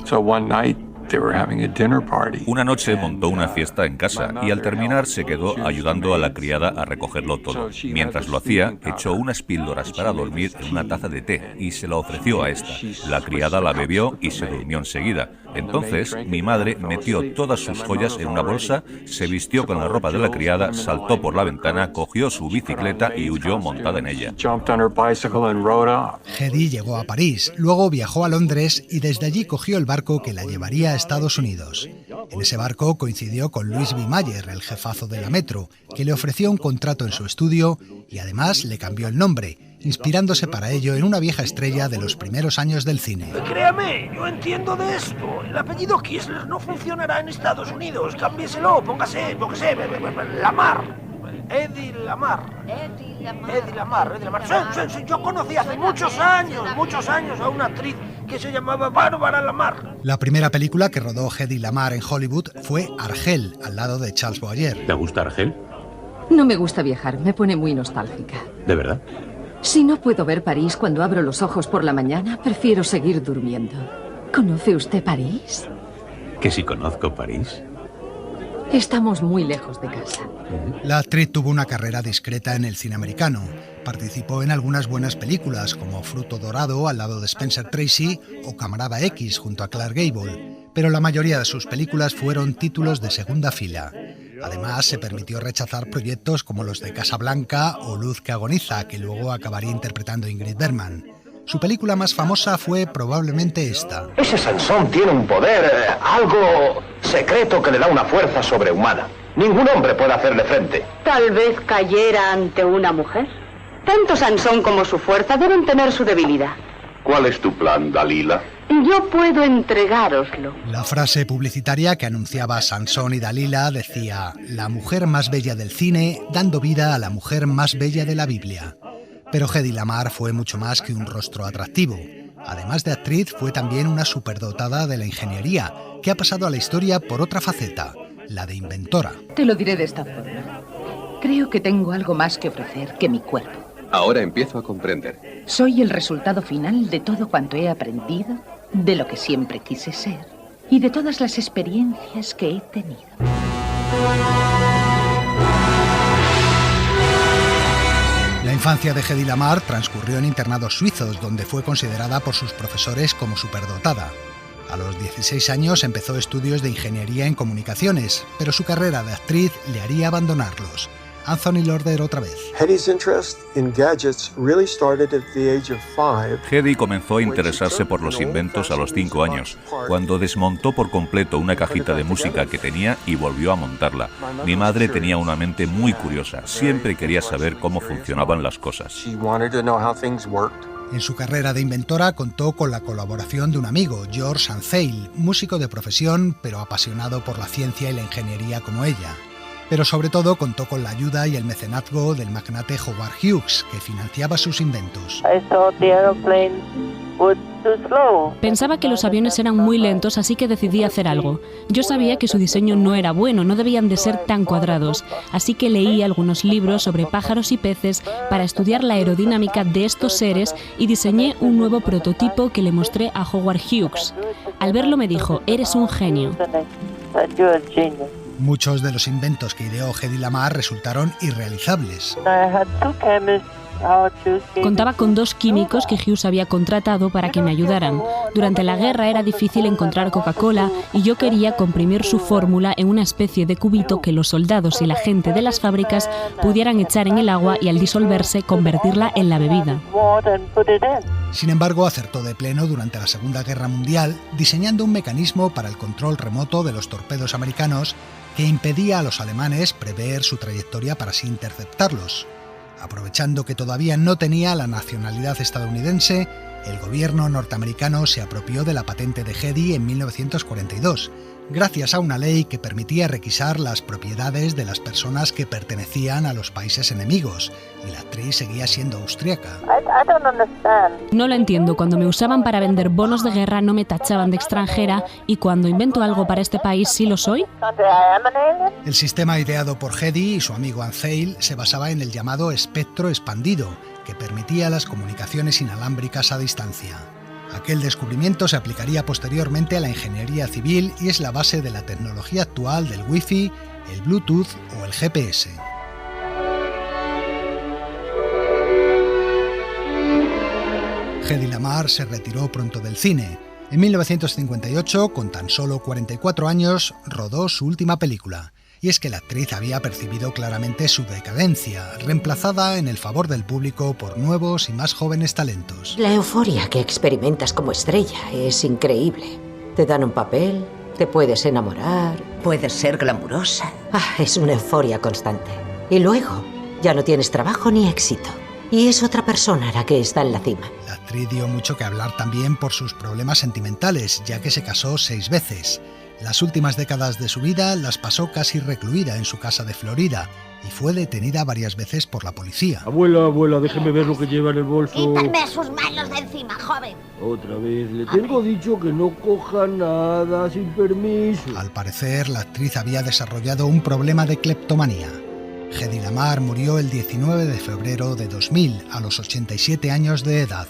Una noche montó una fiesta en casa y al terminar se quedó ayudando a la criada a recogerlo todo. Mientras lo hacía, echó unas píldoras para dormir en una taza de té y se la ofreció a esta. La criada la bebió y se durmió enseguida. Entonces, mi madre metió todas sus joyas en una bolsa, se vistió con la ropa de la criada, saltó por la ventana, cogió su bicicleta y huyó montada en ella. Hedy llegó a París, luego viajó a Londres y desde allí cogió el barco que la llevaría a Estados Unidos. En ese barco coincidió con Louis B. Mayer, el jefazo de la Metro, que le ofreció un contrato en su estudio y además le cambió el nombre, inspirándose para ello en una vieja estrella de los primeros años del cine. Créame, yo entiendo de esto. El apellido Kistler no funcionará en Estados Unidos. Cámbieselo, póngase, Lamar. Hedy Lamar. Sí, yo conocí hace muchos años a una actriz que se llamaba Bárbara Lamar. La primera película que rodó Hedy Lamar en Hollywood fue Argel, al lado de Charles Boyer. ¿Te gusta Argel? No me gusta viajar, me pone muy nostálgica. ¿De verdad? Si no puedo ver París cuando abro los ojos por la mañana, prefiero seguir durmiendo. ¿Conoce usted París? ¿Que si conozco París? Estamos muy lejos de casa. La actriz tuvo una carrera discreta en el cine americano. Participó en algunas buenas películas como Fruto Dorado al lado de Spencer Tracy o Camarada X junto a Clark Gable, pero la mayoría de sus películas fueron títulos de segunda fila. Además, se permitió rechazar proyectos como los de Casablanca o Luz que agoniza, que luego acabaría interpretando Ingrid Bergman. Su película más famosa fue probablemente esta. Ese Sansón tiene un poder, algo secreto que le da una fuerza sobrehumana. Ningún hombre puede hacerle frente. Tal vez cayera ante una mujer. Tanto Sansón como su fuerza deben tener su debilidad. ¿Cuál es tu plan, Dalila? Yo puedo entregároslo. La frase publicitaria que anunciaba Sansón y Dalila decía: la mujer más bella del cine dando vida a la mujer más bella de la Biblia. Pero Hedy Lamar fue mucho más que un rostro atractivo. Además de actriz, fue también una superdotada de la ingeniería, que ha pasado a la historia por otra faceta, la de inventora. Te lo diré de esta forma. Creo que tengo algo más que ofrecer que mi cuerpo. Ahora empiezo a comprender. Soy el resultado final de todo cuanto he aprendido, de lo que siempre quise ser y de todas las experiencias que he tenido. La infancia de Hedy Lamar transcurrió en internados suizos, donde fue considerada por sus profesores como superdotada. A los 16 años empezó estudios de ingeniería en comunicaciones, pero su carrera de actriz le haría abandonarlos. Anthony Lorder otra vez. Hedy comenzó a interesarse por los inventos a los 5 años, cuando desmontó por completo una cajita de música que tenía y volvió a montarla. Mi madre tenía una mente muy curiosa, siempre quería saber cómo funcionaban las cosas. En su carrera de inventora contó con la colaboración de un amigo, George Antheil, músico de profesión, pero apasionado por la ciencia y la ingeniería como ella. Pero sobre todo contó con la ayuda y el mecenazgo del magnate Howard Hughes, que financiaba sus inventos. Pensaba que los aviones eran muy lentos, así que decidí hacer algo. Yo sabía que su diseño no era bueno, no debían de ser tan cuadrados, así que leí algunos libros sobre pájaros y peces para estudiar la aerodinámica de estos seres y diseñé un nuevo prototipo que le mostré a Howard Hughes. Al verlo me dijo: «Eres un genio». Muchos de los inventos que ideó Hedy Lamar resultaron irrealizables. Contaba con 2 químicos que Hughes había contratado para que me ayudaran. Durante la guerra era difícil encontrar Coca-Cola y yo quería comprimir su fórmula en una especie de cubito que los soldados y la gente de las fábricas pudieran echar en el agua y al disolverse convertirla en la bebida. Sin embargo, acertó de pleno durante la Segunda Guerra Mundial diseñando un mecanismo para el control remoto de los torpedos americanos que impedía a los alemanes prever su trayectoria para así interceptarlos. Aprovechando que todavía no tenía la nacionalidad estadounidense, el gobierno norteamericano se apropió de la patente de Hedy en 1942, gracias a una ley que permitía requisar las propiedades de las personas que pertenecían a los países enemigos, y la actriz seguía siendo austríaca. No lo entiendo. Cuando me usaban para vender bonos de guerra no me tachaban de extranjera, y cuando invento algo para este país sí lo soy. El sistema ideado por Hedy y su amigo Ansel se basaba en el llamado espectro expandido, que permitía las comunicaciones inalámbricas a distancia. Aquel descubrimiento se aplicaría posteriormente a la ingeniería civil y es la base de la tecnología actual del Wi-Fi, el Bluetooth o el GPS. Hedy Lamarr se retiró pronto del cine. En 1958, con tan solo 44 años, rodó su última película. Y es que la actriz había percibido claramente su decadencia, reemplazada en el favor del público por nuevos y más jóvenes talentos. La euforia que experimentas como estrella es increíble. Te dan un papel, te puedes enamorar, puedes ser glamurosa. Es una euforia constante. Y luego, ya no tienes trabajo ni éxito. Y es otra persona la que está en la cima. La actriz dio mucho que hablar también por sus problemas sentimentales, ya que se casó 6 veces. Las últimas décadas de su vida las pasó casi recluida en su casa de Florida y fue detenida varias veces por la policía. Abuela, déjeme ver lo que lleva en el bolso. ¡Quítame sus manos de encima, joven! Otra vez, le tengo dicho que no coja nada sin permiso. Al parecer, la actriz había desarrollado un problema de cleptomanía. Hedy Lamarr murió el 19 de febrero de 2000, a los 87 años de edad.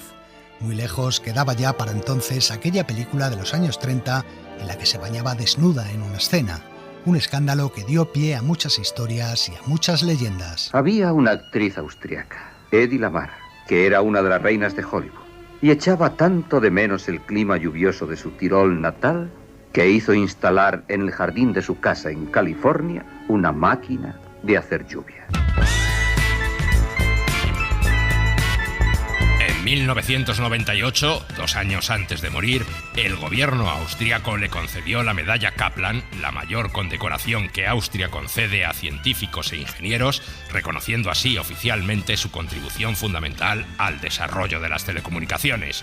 Muy lejos quedaba ya para entonces aquella película de los años 30 en la que se bañaba desnuda en una escena, un escándalo que dio pie a muchas historias y a muchas leyendas. Había una actriz austriaca, Hedy Lamarr, que era una de las reinas de Hollywood, y echaba tanto de menos el clima lluvioso de su Tirol natal que hizo instalar en el jardín de su casa en California una máquina de hacer lluvia. En 1998, 2 años antes de morir, el gobierno austríaco le concedió la medalla Kaplan, la mayor condecoración que Austria concede a científicos e ingenieros, reconociendo así oficialmente su contribución fundamental al desarrollo de las telecomunicaciones.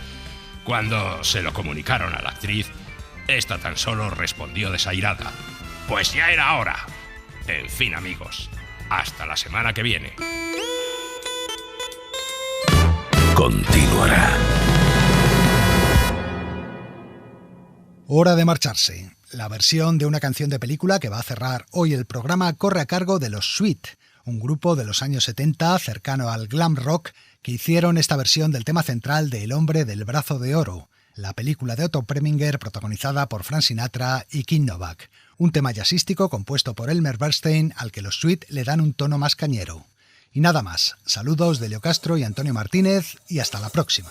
Cuando se lo comunicaron a la actriz, esta tan solo respondió desairada: «Pues ya era hora». En fin, amigos, hasta la semana que viene. Continuará. Hora de marcharse. La versión de una canción de película que va a cerrar hoy el programa corre a cargo de los Sweet, un grupo de los años 70 cercano al glam rock que hicieron esta versión del tema central de El hombre del brazo de oro, la película de Otto Preminger protagonizada por Frank Sinatra y Kim Novak, un tema jazzístico compuesto por Elmer Bernstein al que los Sweet le dan un tono más cañero. Y nada más, saludos de Leo Castro y Antonio Martínez y hasta la próxima.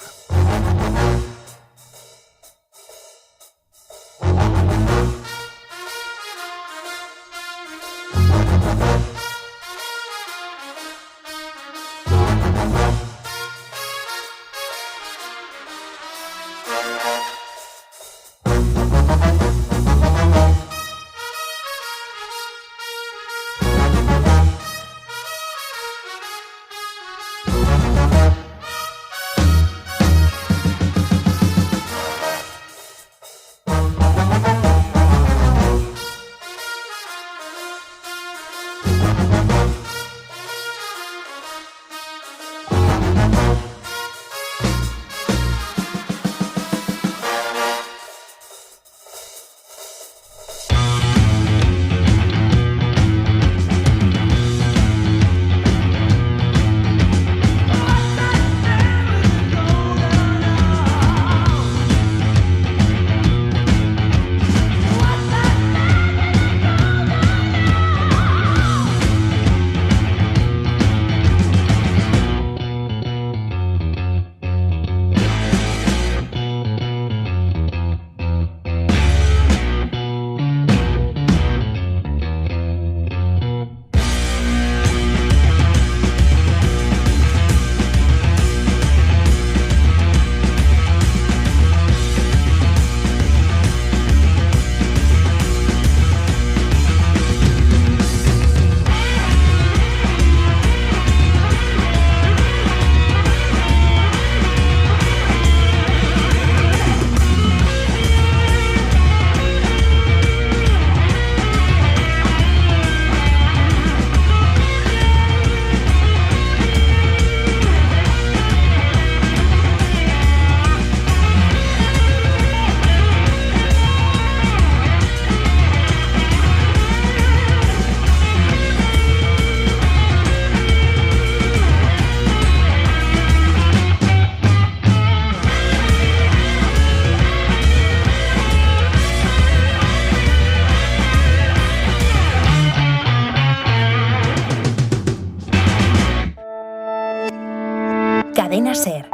Cadena SER.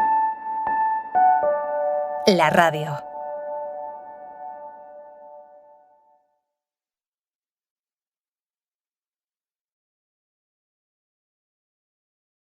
La radio.